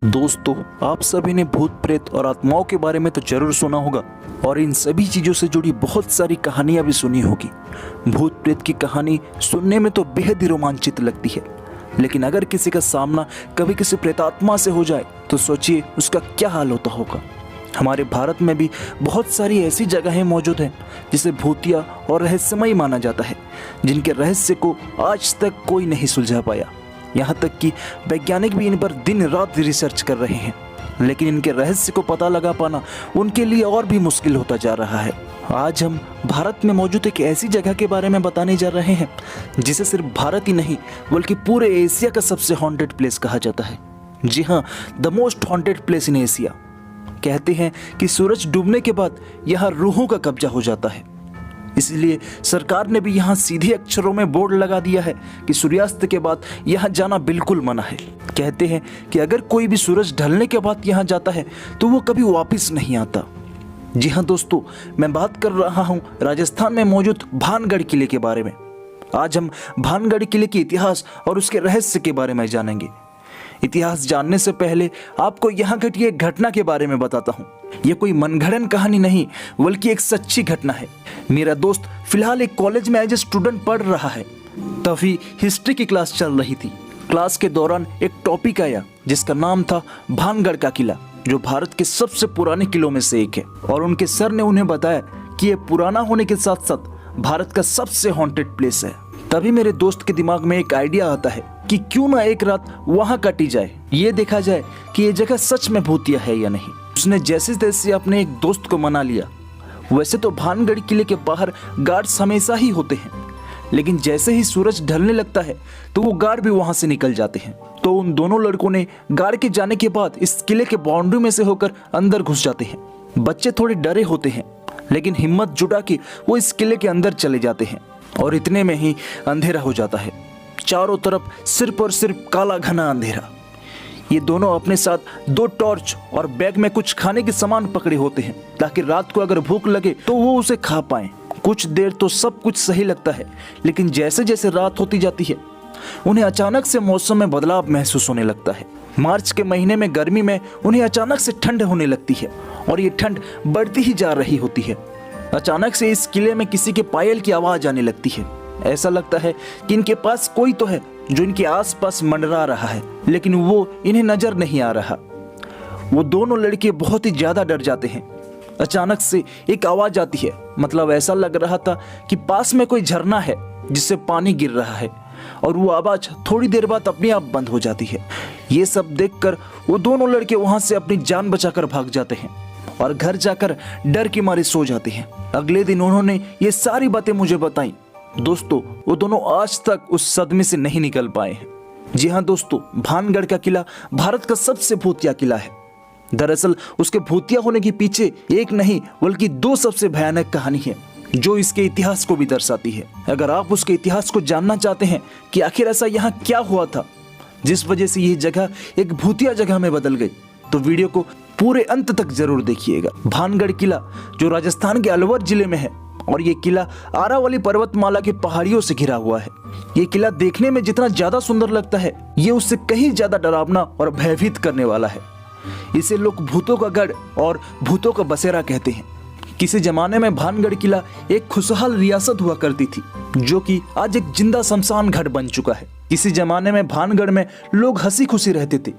दोस्तों, आप सभी ने भूत प्रेत और आत्माओं के बारे में तो जरूर सुना होगा और इन सभी चीजों से जुड़ी बहुत सारी कहानियां भी सुनी होगी। भूत प्रेत की कहानी सुनने में तो बेहद ही रोमांचित लगती है, लेकिन अगर किसी का सामना कभी किसी प्रेतात्मा से हो जाए तो सोचिए उसका क्या हाल होता होगा। हमारे भारत में भी बहुत सारी ऐसी जगहें मौजूद हैं जिसे भूतिया और रहस्यमयी माना जाता है, जिनके रहस्य को आज तक कोई नहीं सुलझा पाया। यहाँ तक कि वैज्ञानिक भी इन पर दिन रात रिसर्च कर रहे हैं, लेकिन इनके रहस्य को पता लगा पाना उनके लिए और भी मुश्किल होता जा रहा है। आज हम भारत में मौजूद एक ऐसी जगह के बारे में बताने जा रहे हैं जिसे सिर्फ भारत ही नहीं बल्कि पूरे एशिया का सबसे हॉन्टेड प्लेस कहा जाता है। जी हाँ, the most haunted place in Asia. कहते हैं कि सूरज डूबने के बाद यहाँ रूहों का कब्जा हो जाता है, इसलिए सरकार ने भी यहाँ सीधे अक्षरों में बोर्ड लगा दिया है कि सूर्यास्त के बाद यहाँ जाना बिल्कुल मना है। कहते हैं कि अगर कोई भी सूरज ढलने के बाद यहाँ जाता है तो वो कभी वापस नहीं आता। जी हाँ दोस्तों, मैं बात कर रहा हूँ राजस्थान में मौजूद भानगढ़ किले के बारे में। आज हम भानगढ़ किले के इतिहास और उसके रहस्य के बारे में जानेंगे। इतिहास जानने से पहले आपको यहाँ घटी एक घटना के बारे में बताता हूँ। यह कोई मनगढ़ंत कहानी नहीं बल्कि एक सच्ची घटना है। मेरा दोस्त फिलहाल एक कॉलेज में एज ए स्टूडेंट पढ़ रहा है। तभी हिस्ट्री की क्लास चल रही थी। क्लास के दौरान एक टॉपिक आया जिसका नाम था भानगढ़ का किला, जो भारत के सबसे पुराने किलों में से एक है। और उनके सर ने उन्हें बताया कि यह पुराना होने के साथ साथ भारत का सबसे हॉन्टेड प्लेस है। तभी मेरे दोस्त के दिमाग में एक आइडिया आता है कि क्यों ना एक रात वहां काटी जाए, ये देखा जाए कि ये जगह सच में भूतिया है या नहीं। उसने जैसे तैसे अपने एक दोस्त को मना लिया। वैसे तो भानगढ़ किले के बाहर गार्ड्स हमेशा ही होते हैं, लेकिन जैसे ही सूरज ढलने लगता है तो वो गार्ड भी वहां से निकल जाते हैं। तो उन दोनों लड़कों ने गार्ड के जाने के बाद इस किले के बाउंड्री में से होकर अंदर घुस जाते हैं। बच्चे थोड़े डरे होते हैं, लेकिन हिम्मत जुटा के वो इस किले के अंदर चले जाते हैं और इतने में ही अंधेरा हो जाता है। चारों तरफ सिर्फ और सिर्फ काला घना अंधेरा। ये दोनों अपने साथ 2 टॉर्च और बैग में कुछ खाने के सामान पकड़े होते हैं ताकि रात को अगर भूख लगे तो वो उसे खा पाएं। कुछ देर तो सब कुछ सही लगता है, लेकिन जैसे जैसे रात होती जाती है उन्हें अचानक से मौसम में बदलाव महसूस होने लगता है। मार्च के महीने में गर्मी में उन्हें अचानक से ठंड होने लगती है और ये ठंड बढ़ती ही जा रही होती है। अचानक से इस किले में किसी के पायल की आवाज आने लगती है। ऐसा लगता है कि इनके पास कोई तो है जो इनके आसपास मंडरा रहा है, लेकिन वो इन्हें नजर नहीं आ रहा। वो दोनों लड़के बहुत ही ज्यादा डर जाते हैं। अचानक से एक आवाज आती है, मतलब ऐसा लग रहा था कि पास में कोई झरना है जिससे पानी गिर रहा है, और वो आवाज थोड़ी देर बाद अपने आप बंद हो जाती है। ये सब देखकर वो दोनों लड़के वहां से अपनी जान बचाकर भाग जाते हैं और घर जाकर डर के मारे सो जाते हैं। अगले दिन उन्होंने ये सारी बातें मुझे बताई। दोस्तों, वो दोनों आज तक उस सदमे से नहीं निकल पाए हैं। जी हाँ दोस्तों, भानगढ़ का किला भारत का सबसे भूतिया किला है। दरअसल उसके भूतिया होने के पीछे एक नहीं बल्कि 2 सबसे भयानक कहानी है जो इसके इतिहास को भी दर्शाती है। अगर आप उसके इतिहास को जानना चाहते हैं कि आखिर ऐसा यहाँ क्या हुआ था जिस वजह से ये जगह एक भूतिया जगह में बदल गई, तो वीडियो को पूरे अंत तक जरूर देखिएगा। भानगढ़ किला जो राजस्थान के अलवर जिले में है, और ये किला आरावली पर्वतमाला के पहाड़ियों से घिरा हुआ है। ये किला देखने में जितना ज्यादा सुंदर लगता है, ये उससे कहीं ज्यादा डरावना और भयभीत करने वाला है। इसे लोग भूतों का गढ़ और भूतों का बसेरा कहते हैं। किसी जमाने में भानगढ़ किला एक खुशहाल रियासत हुआ करती थी, जो कि आज एक जिंदा शमशान घाट बन चुका है। किसी जमाने में भानगढ़ में लोग हंसी खुशी रहते थे,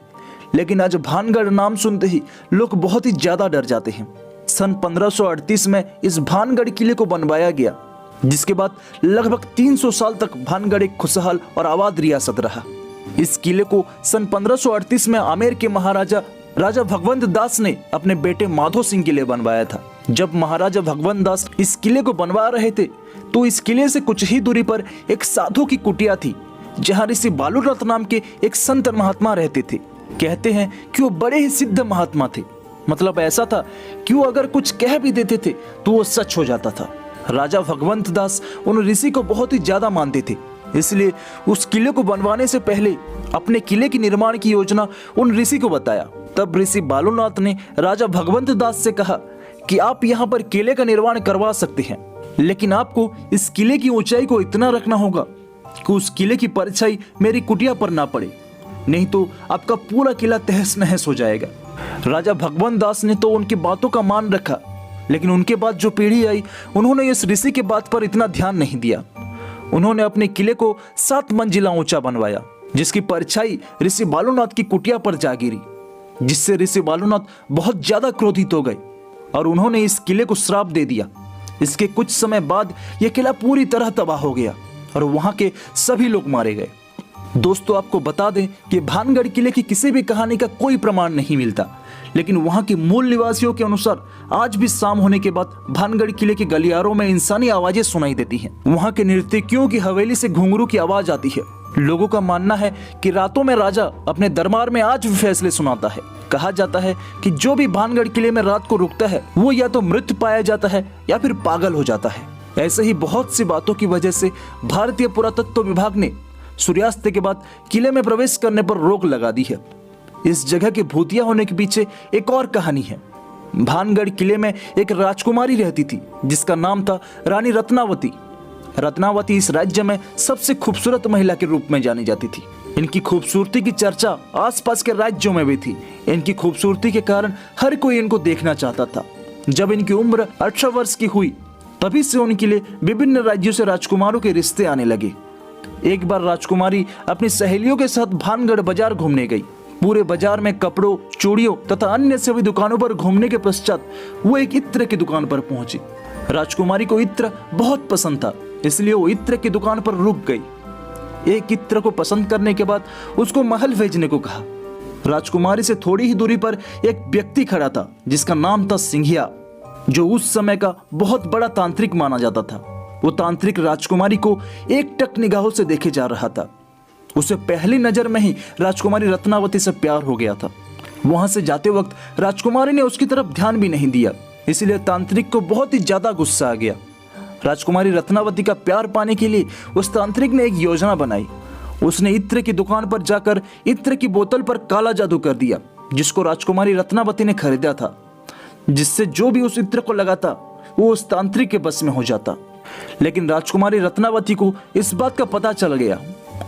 लेकिन आज भानगढ़ नाम सुनते ही लोग बहुत ही ज्यादा डर जाते हैं। सन 1538 में इस भानगढ़ किले को बनवाया गया, जिसके बाद लगभग 300 साल तक भानगढ़ एक खुशहाल और आबाद रियासत रहा। इस किले को सन 1538 में आमेर के महाराजा राजा भगवंत दास ने अपने बेटे माधो सिंह के लिए बनवाया था। जब महाराजा भगवंत दास इस किले को बनवा रहे थे तो इस किले से कुछ ही दूरी पर एक साधु की कुटिया थी, जहाँ ऋषि बालूरथ नाम के एक संत महात्मा रहते थे। कहते हैं कि वो बड़े ही सिद्ध महात्मा थे। मतलब ऐसा था कि वो अगर कुछ कह भी देते थे तो वो सच हो जाता था। राजा भगवंत दास उन ऋषि को बहुत ही ज्यादा मानते थे, इसलिए उस किले को बनवाने से पहले अपने किले के निर्माण की योजना उन ऋषि को बताया। तब ऋषि बालूनाथ ने राजा भगवंत दास से कहा कि आप यहाँ पर किले का निर्माण करवा सकते हैं, लेकिन आपको इस किले की ऊंचाई को इतना रखना होगा कि उस किले की परछाई मेरी कुटिया पर ना पड़े। नहीं तो आपका पूरा किला तहस नहस हो जाएगा। राजा भगवंत दास ने तो उनकी बातों का मान रखा, लेकिन उनके बाद जो पीढ़ी आई उन्होंने इस ऋषि की बात पर इतना ध्यान नहीं दिया। उन्होंने अपने किले को 7 मंजिला ऊंचा बनवाया, जिसकी परछाई ऋषि बालूनाथ की कुटिया पर जा गिरी, जिससे ऋषि बालूनाथ बहुत ज्यादा क्रोधित हो गए और उन्होंने इस किले को श्राप दे दिया। इसके कुछ समय बाद यह किला पूरी तरह तबाह हो गया और वहां के सभी लोग मारे गए। दोस्तों, आपको बता दें कि भानगढ़ किले की किसी भी कहानी का कोई प्रमाण नहीं मिलता, लेकिन वहां के मूल निवासियों के अनुसार आज भी शाम होने के बाद भानगढ़ किले के गलियारों में इंसानी आवाजें सुनाई देती हैं। वहां के नर्तकियों की हवेली से घुंघरू की आवाज आती है। लोगों का मानना है कि रातों में राजा अपने दरबार में आज भी फैसले सुनाता है। कहा जाता है कि जो भी भानगढ़ किले में रात को रुकता है वो या तो मृत पाया जाता है या फिर पागल हो जाता है। ऐसे ही बहुत सी बातों की वजह से भारतीय पुरातत्व विभाग ने सूर्यास्त के बाद किले में प्रवेश करने पर रोक लगा दी है। इस जगह के भूतिया होने के पीछे एक और कहानी है। भानगढ़ किले में एक राजकुमारी रहती थी जिसका नाम था रानी रत्नावती। रत्नावती इस राज्य में सबसे खूबसूरत महिला के रूप में जानी जाती थी। इनकी खूबसूरती की चर्चा आसपास के राज्यों में भी थी। इनकी खूबसूरती के कारण हर कोई इनको देखना चाहता था। जब इनकी उम्र 18 वर्ष की हुई तभी से उनके लिए विभिन्न राज्यों से राजकुमारों के रिश्ते आने लगे। एक बार राजकुमारी अपनी सहेलियों के साथ भानगढ़ बाजार घूमने गई। पूरे बाजार में कपड़ों, चूड़ियों तथा अन्य सभी दुकानों पर घूमने के पश्चात वो एक इत्र की दुकान पर पहुंची। राजकुमारी को इत्र बहुत पसंद था, इसलिए वो इत्र की दुकान पर रुक गई। एक इत्र को पसंद करने के बाद उसको महल भेजने को कहा। राजकुमारी से थोड़ी ही दूरी पर एक व्यक्ति खड़ा था जिसका नाम था सिंघिया, जो उस समय का बहुत बड़ा तांत्रिक माना जाता था। वो तांत्रिक राजकुमारी को एकटक निगाहों से देखे जा रहा था। उसे पहली नजर में ही राजकुमारी रत्नावती से प्यार हो गया था। वहां से जाते वक्त राजकुमारी ने उसकी तरफ ध्यान भी नहीं दिया, इसलिए तांत्रिक को बहुत ही ज्यादा गुस्सा आ गया। राजकुमारी रत्नावती का प्यार पाने के लिए उस तांत्रिक ने एक योजना बनाई। उसने इत्र की दुकान पर जाकर इत्र की बोतल पर काला जादू कर दिया, जिसको राजकुमारी रत्नावती ने खरीदा था, जिससे जो भी उस इत्र को लगाता वो उस तांत्रिक के बस में हो जाता। लेकिन राजकुमारी रत्नावती को इस बात का पता चल गया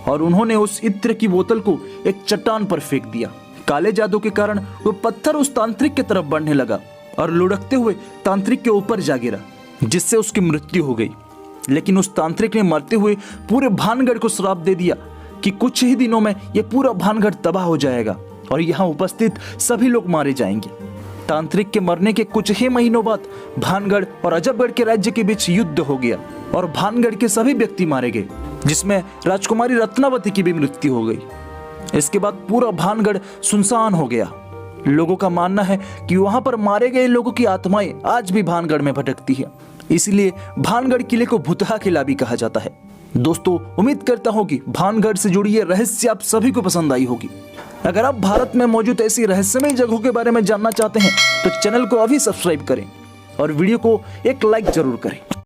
और उन्होंने उस इत्र की बोतल को एक चट्टान पर फेंक दिया। काले जादू के कारण वो पत्थर उस तांत्रिक की तरफ बढ़ने लगा और लुढ़कते हुए तांत्रिक के ऊपर जा गिरा, जिससे उसकी मृत्यु हो गई। लेकिन उस तांत्रिक ने मरते हुए पूरे भानगढ़ को श्राप दे दिया कि कुछ ही दिनों में यह पूरा भानगढ़ तबाह हो जाएगा और यहाँ उपस्थित सभी लोग मारे जाएंगे। तांत्रिक के मरने के कुछ ही महीनों बाद भानगढ़ और अजबगढ़ के राज्य के बीच युद्ध हो गया और भानगढ़ के सभी व्यक्ति मारे गए, जिसमें राजकुमारी रत्नावती की भी मृत्यु हो गई। इसके बाद पूरा भानगढ़ सुनसान हो गया। लोगों का मानना है कि वहां पर मारे गए लोगों की आत्माएं आज भी भानगढ़ में भटकती है, इसलिए भानगढ़ किले को भुतहा किला भी कहा जाता है। दोस्तों, उम्मीद करता हूं कि भानगढ़ से जुड़ी ये रहस्य आप सभी को पसंद आई होगी। अगर आप भारत में मौजूद ऐसी रहस्यमय जगहों के बारे में जानना चाहते हैं तो चैनल को अभी सब्सक्राइब करें और वीडियो को एक लाइक जरूर करें।